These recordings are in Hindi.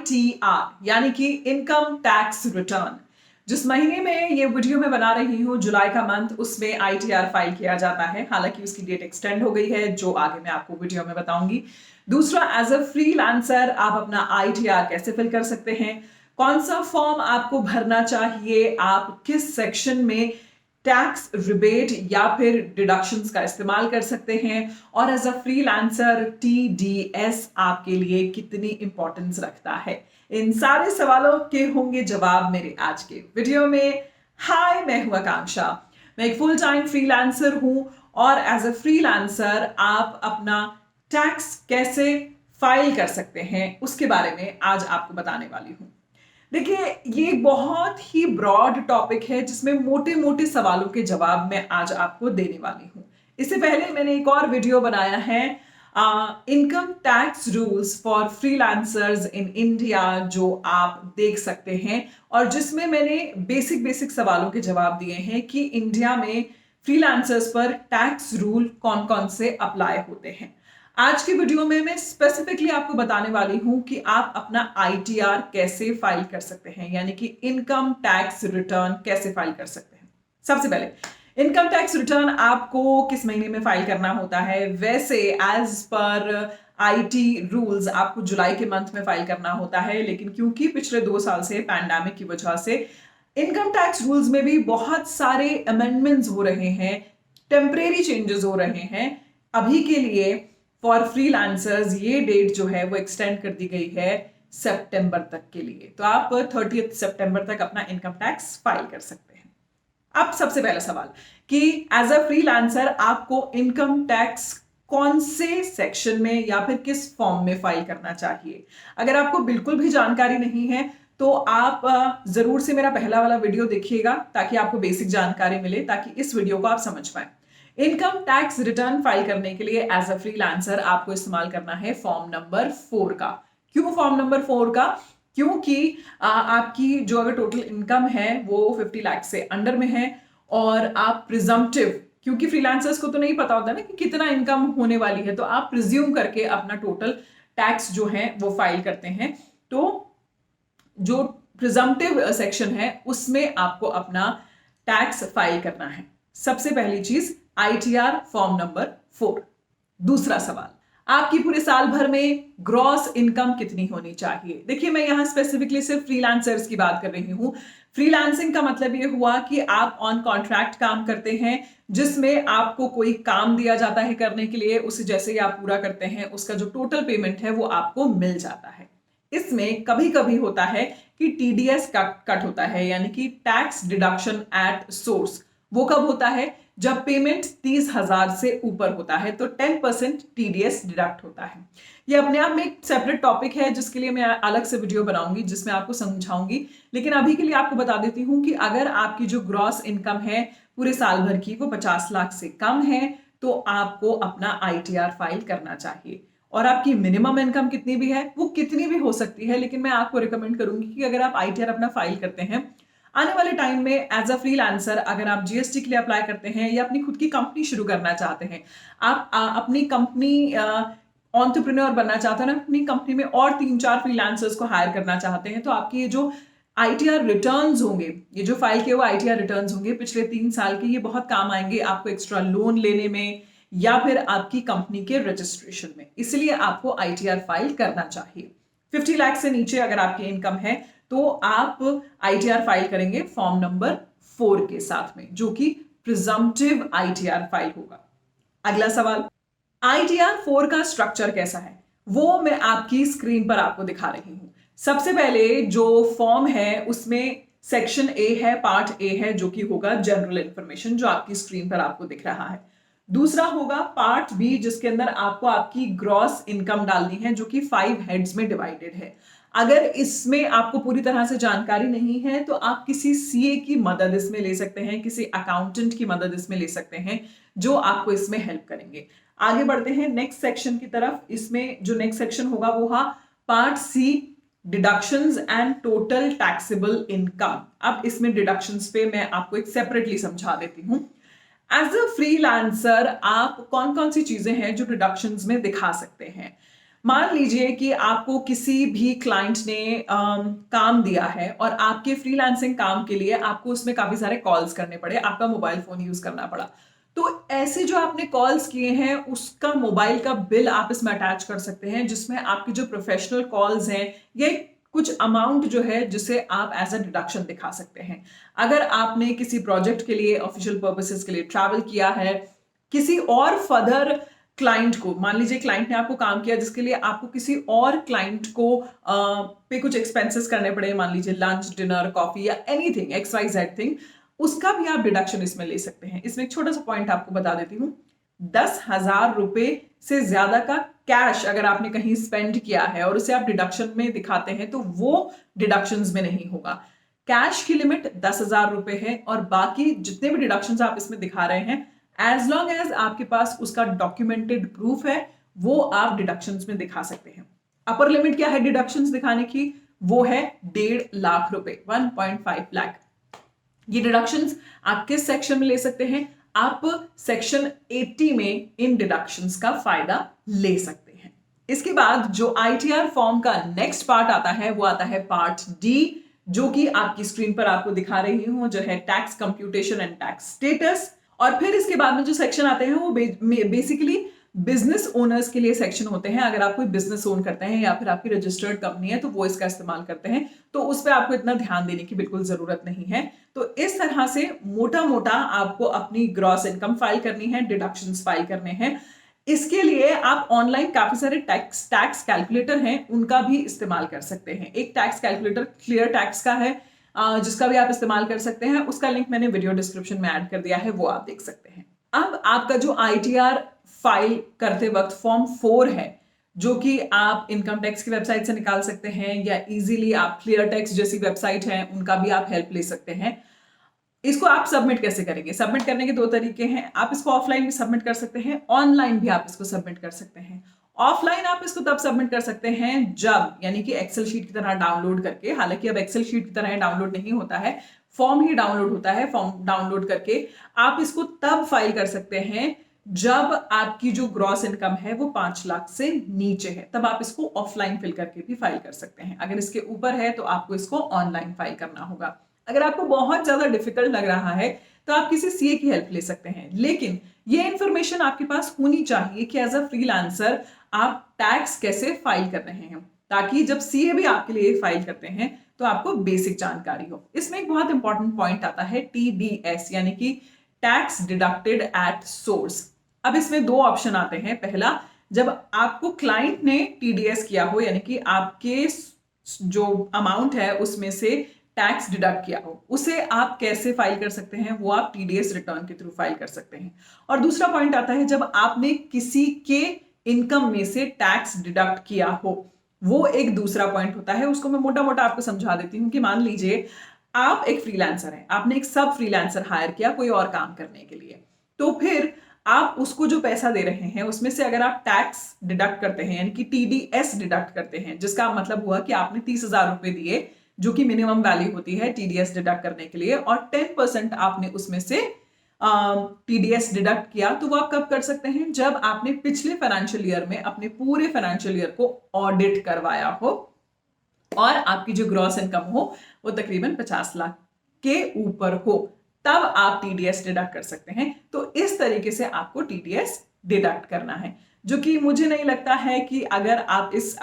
ITR यानी कि इनकम टैक्स रिटर्न। जिस महीने में ये वीडियो मैं बना रही हूँ, जुलाई का मंथ, उसमें ITR फाइल किया जाता है। हालांकि उसकी डेट एक्सटेंड हो गई है, जो आगे मैं आपको वीडियो में बताऊंगी। दूसरा, एज अ फ्रीलांसर आप अपना ITR कैसे फिल कर सकते हैं, कौन सा फॉर्म आपको भरना चाहिए, आप किस सेक्शन में टैक्स रिबेट या फिर डिडक्शंस का इस्तेमाल कर सकते हैं, और एज अ फ्रीलांसर TDS आपके लिए कितनी इंपॉर्टेंस रखता है। इन सारे सवालों के होंगे जवाब मेरे आज के वीडियो में। हाय, मैं हूं आकांक्षा। मैं एक फुल टाइम फ्रीलांसर हूं और एज अ फ्रीलांसर आप अपना टैक्स कैसे फाइल कर सकते हैं उसके बारे में आज आपको बताने वाली हूं। देखिए, ये बहुत ही ब्रॉड टॉपिक है जिसमें मोटे मोटे सवालों के जवाब मैं आज आपको देने वाली हूं। इससे पहले मैंने एक और वीडियो बनाया है, income tax rules for freelancers in India, जो आप देख सकते हैं, और जिसमें मैंने बेसिक बेसिक सवालों के जवाब दिए हैं कि इंडिया में फ्रीलांसर्स पर टैक्स रूल कौन कौन से अप्लाई होते हैं। आज की वीडियो में मैं स्पेसिफिकली आपको बताने वाली हूं कि आप अपना ITR कैसे फाइल कर सकते हैं, यानी कि इनकम टैक्स रिटर्न कैसे फाइल कर सकते हैं। सबसे पहले, इनकम टैक्स रिटर्न आपको किस महीने में फाइल करना होता है? वैसे एज पर IT रूल्स आपको जुलाई के मंथ में फाइल करना होता है, लेकिन क्योंकि पिछले 2 साल से पैंडेमिक की वजह से इनकम टैक्स रूल्स में भी बहुत सारे अमेंडमेंट्स हो रहे हैं, टेम्परेरी चेंजेस हो रहे हैं। अभी के लिए फॉर फ्रीलांसर्स ये डेट जो है वो एक्सटेंड कर दी गई है सितंबर तक के लिए। तो आप 30 सितंबर तक अपना इनकम टैक्स फाइल कर सकते हैं। अब सबसे पहला सवाल कि एज अ फ्रीलांसर आपको इनकम टैक्स कौन से सेक्शन में या फिर किस फॉर्म में फाइल करना चाहिए। अगर आपको बिल्कुल भी जानकारी नहीं है तो आप जरूर से मेरा पहला वाला वीडियो देखिएगा ताकि आपको बेसिक जानकारी मिले, ताकि इस वीडियो को आप समझ पाए। इनकम टैक्स रिटर्न फाइल करने के लिए एज अ फ्रीलांसर आपको इस्तेमाल करना है फॉर्म नंबर 4 का। क्यों फॉर्म नंबर 4 का? क्योंकि आपकी जो अगर टोटल इनकम है वो 50 लाख से अंडर में है और आप प्रिजम्पटिव, क्योंकि फ्रीलांसर्स को तो नहीं पता होता ना कि कितना इनकम होने वाली है, तो आप प्रिज्यूम करके अपना टोटल टैक्स जो है वो फाइल करते हैं। तो जो प्रिजम्पटिव सेक्शन है उसमें आपको अपना टैक्स फाइल करना है। सबसे पहली चीज ITR फॉर्म नंबर 4। दूसरा सवाल, आपकी पूरे साल भर में ग्रॉस इनकम कितनी होनी चाहिए? देखिए, मैं यहां स्पेसिफिकली सिर्फ फ्रीलांसर्स की बात कर रही हूं। फ्रीलांसिंग का मतलब ये हुआ कि आप ऑन कॉन्ट्रैक्ट काम करते हैं, जिसमें आपको कोई काम दिया जाता है करने के लिए, उसे जैसे ही आप पूरा करते हैं उसका जो टोटल पेमेंट है वो आपको मिल जाता है। इसमें कभी कभी होता है कि TDS कट होता है, यानी कि टैक्स डिडक्शन एट सोर्स। वो कब होता है? जब पेमेंट 30,000 से ऊपर होता है तो 10% TDS डिडक्ट होता है। ये अपने आप में एक सेपरेट टॉपिक है जिसके लिए मैं अलग से वीडियो बनाऊंगी जिसमें आपको समझाऊंगी। लेकिन अभी के लिए आपको बता देती हूं कि अगर आपकी जो ग्रॉस इनकम है पूरे साल भर की वो 50 लाख से कम है तो आपको अपना ITR फाइल करना चाहिए। और आपकी मिनिमम इनकम कितनी भी है, वो कितनी भी हो सकती है, लेकिन मैं आपको रिकमेंड करूंगी कि अगर आप ITR अपना फाइल करते हैं आने वाले टाइम में एज अ फ्रीलांसर, अगर आप GST के लिए अप्लाई करते हैं या अपनी खुद की कंपनी शुरू करना चाहते हैं, आप अपनी कंपनी एंटरप्रेन्योर बनना चाहते हैं ना, अपनी कंपनी में और 3-4 फ्रीलांसर्स को हायर करना चाहते हैं, तो आपकी ये जो ITR रिटर्न्स होंगे, ये जो फाइल किए हुए ITR रिटर्न्स होंगे पिछले 3 साल के, ये बहुत काम आएंगे आपको एक्स्ट्रा लोन लेने में या फिर आपकी कंपनी के रजिस्ट्रेशन में। इसलिए आपको ITR फाइल करना चाहिए। 50 लाख से नीचे अगर आपकी इनकम है तो आप ITR फाइल करेंगे फॉर्म नंबर 4 के साथ में, जो कि प्रिजम्पटिव ITR फाइल होगा। अगला सवाल, ITR 4 का स्ट्रक्चर कैसा है वो मैं आपकी स्क्रीन पर आपको दिखा रही हूं। सबसे पहले जो फॉर्म है उसमें सेक्शन A है, पार्ट A है, जो कि होगा जनरल इंफॉर्मेशन, जो आपकी स्क्रीन पर आपको दिख रहा है। दूसरा होगा पार्ट B, जिसके अंदर आपको आपकी ग्रॉस इनकम डालनी है, जो कि 5 हेड्स में डिवाइडेड है। अगर इसमें आपको पूरी तरह से जानकारी नहीं है तो आप किसी CA की मदद इसमें ले सकते हैं, किसी अकाउंटेंट की मदद इसमें ले सकते हैं, जो आपको इसमें हेल्प करेंगे। आगे बढ़ते हैं नेक्स्ट सेक्शन की तरफ। इसमें जो नेक्स्ट सेक्शन होगा वो part C, deductions and total taxable income. अब इसमें डिडक्शंस पे मैं आपको एक सेपरेटली समझा देती हूं। एज अ फ्रीलांसर आप कौन कौन सी चीजें हैं जो डिडक्शंस में दिखा सकते हैं? मान लीजिए कि आपको किसी भी क्लाइंट ने काम दिया है और आपके फ्रीलांसिंग काम के लिए आपको उसमें काफी सारे कॉल्स करने पड़े, आपका मोबाइल फोन यूज करना पड़ा। तो ऐसे जो आपने कॉल्स किए हैं उसका मोबाइल का बिल आप इसमें अटैच कर सकते हैं, जिसमें आपकी जो प्रोफेशनल कॉल्स हैं ये कुछ अमाउंट जो है जिसे आप एज अ डिडक्शन दिखा सकते हैं। अगर आपने किसी प्रोजेक्ट के लिए ऑफिशियल पर्पसेस के लिए ट्रैवल किया है, किसी और फर्दर क्लाइंट को, मान लीजिए क्लाइंट ने आपको काम किया जिसके लिए आपको किसी और क्लाइंट को पे कुछ एक्सपेंसेस करने पड़े, मान लीजिए लंच, डिनर, कॉफी या anything X Y Z thing, उसका भी आप डिडक्शन इसमें ले सकते हैं। इसमें एक छोटा सा पॉइंट आपको बता देती हूँ, 10,000 रुपए से ज्यादा का कैश अगर आपने कहीं स्पेंड किया है और उसे आप डिडक्शन में दिखाते हैं तो वो डिडक्शंस में नहीं होगा। कैश की लिमिट 10,000 रुपए है और बाकी जितने भी डिडक्शंस आप इसमें दिखा रहे हैं, एज लॉन्ग एज आपके पास उसका डॉक्यूमेंटेड प्रूफ है, वो आप डिडक्शंस में दिखा सकते हैं। अपर लिमिट क्या है डिडक्शंस दिखाने की? वो है 1.5 लाख रुपए, 1.5 लाख। ये डिडक्शंस आप किस सेक्शन में ले सकते हैं? आप सेक्शन 80 में इन डिडक्शंस का फायदा ले सकते हैं। इसके बाद जो आईटीआर फॉर्म का नेक्स्ट पार्ट आता है वो आता है पार्ट डी, जो कि आपकी स्क्रीन पर आपको दिखा रही हूं, जो है tax computation and tax status. और फिर इसके बाद में जो सेक्शन आते हैं वो बेसिकली बिजनेस ओनर्स के लिए सेक्शन होते हैं। अगर आप कोई बिजनेस ओन करते हैं या फिर आपकी रजिस्टर्ड कंपनी है तो वो इसका इस्तेमाल करते हैं, तो उस पर आपको इतना ध्यान देने की बिल्कुल जरूरत नहीं है। तो इस तरह से मोटा मोटा आपको अपनी ग्रॉस इनकम फाइल करनी है, डिडक्शंस फाइल करने हैं। इसके लिए आप ऑनलाइन काफी सारे टैक्स कैलकुलेटर हैं, उनका भी इस्तेमाल कर सकते हैं। एक टैक्स कैलकुलेटर क्लियर टैक्स का है, जिसका भी आप इस्तेमाल कर सकते हैं। उसका लिंक मैंने वीडियो डिस्क्रिप्शन में ऐड कर दिया है, वो आप देख सकते हैं। अब आपका जो आईटीआर फाइल करते वक्त फॉर्म 4 है, जो कि आप इनकम टैक्स की वेबसाइट से निकाल सकते हैं या इजीली आप क्लियर टैक्स जैसी वेबसाइट है उनका भी आप हेल्प ले सकते हैं। इसको आप सबमिट कैसे करेंगे? सबमिट करने के 2 तरीके हैं। आप इसको ऑफलाइन भी सबमिट कर सकते हैं, ऑनलाइन भी आप इसको सबमिट कर सकते हैं। ऑफलाइन आप इसको तब सबमिट कर सकते हैं जब, यानी कि एक्सेल शीट की तरह डाउनलोड करके, हालांकि अब एक्सेल शीट की तरह डाउनलोड नहीं होता है, फॉर्म ही डाउनलोड होता है। फॉर्म डाउनलोड करके आप इसको तब फाइल कर सकते हैं जब आपकी जो ग्रॉस इनकम है वो 5 लाख से नीचे है, तब आप इसको ऑफलाइन फिल करके भी फाइल कर सकते हैं। अगर इसके ऊपर है तो आपको इसको ऑनलाइन फाइल करना होगा। अगर आपको बहुत ज्यादा डिफिकल्ट लग रहा है तो आप किसी सीए की हेल्प ले सकते हैं, लेकिन ये इंफॉर्मेशन आपके पास होनी चाहिए कि एज अ फ्रीलांसर आप टैक्स कैसे फाइल कर रहे हैं, ताकि जब सीए भी आपके लिए फाइल करते हैं तो आपको बेसिक जानकारी हो। इसमें एक बहुत इंपॉर्टेंट पॉइंट आता है टीडीएस, यानी कि टैक्स डिडक्टेड एट सोर्स। अब इसमें 2 ऑप्शन आते हैं। पहला, जब आपको क्लाइंट ने टीडीएस किया हो, यानी कि आपके जो अमाउंट है उसमें से टैक्स डिडक्ट किया हो, उसे आप कैसे फाइल कर सकते हैं? वो आप टीडीएस रिटर्न के थ्रू फाइल कर सकते हैं। और दूसरा पॉइंट आता है जब आपने किसी के इनकम में से टैक्स डिडक्ट किया हो, वो एक दूसरा पॉइंट होता है। उसको मैं मोटा मोटा आपको समझा देती हूँ कि मान लीजिए आप एक फ्रीलांसर हैं, आपने एक सब फ्रीलांसर हायर किया कोई और काम करने के लिए, तो फिर आप उसको जो पैसा दे रहे हैं उसमें से अगर आप टैक्स डिडक्ट करते हैं, यानी कि टीडीएस डिडक्ट करते हैं, जिसका मतलब हुआ कि आपने 30,000 रुपए दिए जो कि मिनिमम वैल्यू होती है टीडीएस डिडक्ट करने के लिए, और 10% आपने उसमें से टीडीएस डिडक्ट किया, तो वो आप कब कर सकते हैं? जब आपने पिछले फाइनेंशियल ईयर में अपने पूरे फाइनेंशियल ईयर को ऑडिट करवाया हो और आपकी जो ग्रॉस इनकम हो वो तकरीबन 50 लाख के ऊपर हो, तब आप टीडीएस डिडक्ट कर सकते हैं। तो इस तरीके से आपको टीडीएस डिडक्ट करना है, जो कि मुझे नहीं लगता है कि अगर आप इस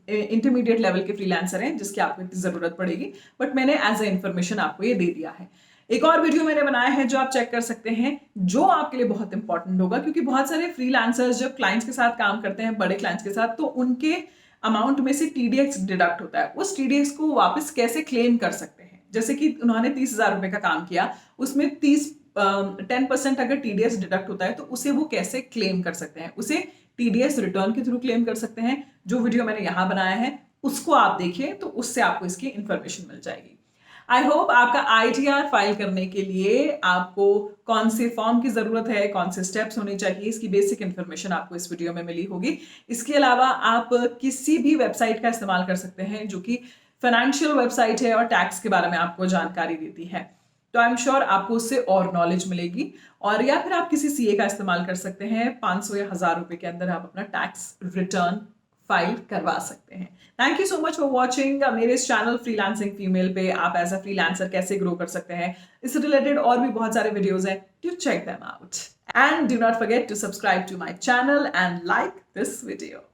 इंटरमीडिएट लेवल के फ्रीलांसर हैं जिसकी आपको इतनी जरूरत पड़ेगी, बट मैंने एज ए इंफॉर्मेशन आपको ये दे दिया है। एक और वीडियो मैंने बनाया है जो आप चेक कर सकते हैं, जो आपके लिए बहुत इंपॉर्टेंट होगा, क्योंकि बहुत सारे फ्रीलांसर्स जब क्लाइंट्स के साथ काम करते हैं, बड़े क्लाइंट्स के साथ, तो उनके अमाउंट में से टीडीएस डिडक्ट होता है। उस टीडीएस को वापस कैसे क्लेम कर सकते हैं? जैसे कि उन्होंने 30,000 रुपए का काम किया, उसमें 10% अगर टीडीएस डिडक्ट होता है तो उसे वो कैसे क्लेम कर सकते हैं? उसे टीडीएस रिटर्न के थ्रू क्लेम कर सकते हैं। जो वीडियो मैंने यहां बनाया है उसको आप देखिए, तो उससे आपको इसकी इंफॉर्मेशन मिल जाएगी। आई होप आपका आईटीआर फाइल करने के लिए आपको कौन से फॉर्म की जरूरत है, कौन से स्टेप्स होने चाहिए, इसकी बेसिक इंफॉर्मेशन आपको इस वीडियो में मिली होगी। इसके अलावा आप किसी भी वेबसाइट का इस्तेमाल कर सकते हैं जो कि फाइनेंशियल वेबसाइट है और टैक्स के बारे में आपको जानकारी देती है, तो आई एम श्योर आपको उससे और नॉलेज मिलेगी। और या फिर आप किसी सीए का इस्तेमाल कर सकते हैं, 500 या 1000 रुपए के अंदर आप अपना टैक्स रिटर्न फाइल करवा सकते हैं। Thank you so much for watching मेरे इस चैनल फ्रीलांसिंग फीमेल पे आप एज अ फ्रीलांसर कैसे ग्रो कर सकते हैं, इससे रिलेटेड और भी बहुत सारे वीडियोस हैं, do check them out and do not forget to subscribe to my channel and like this video.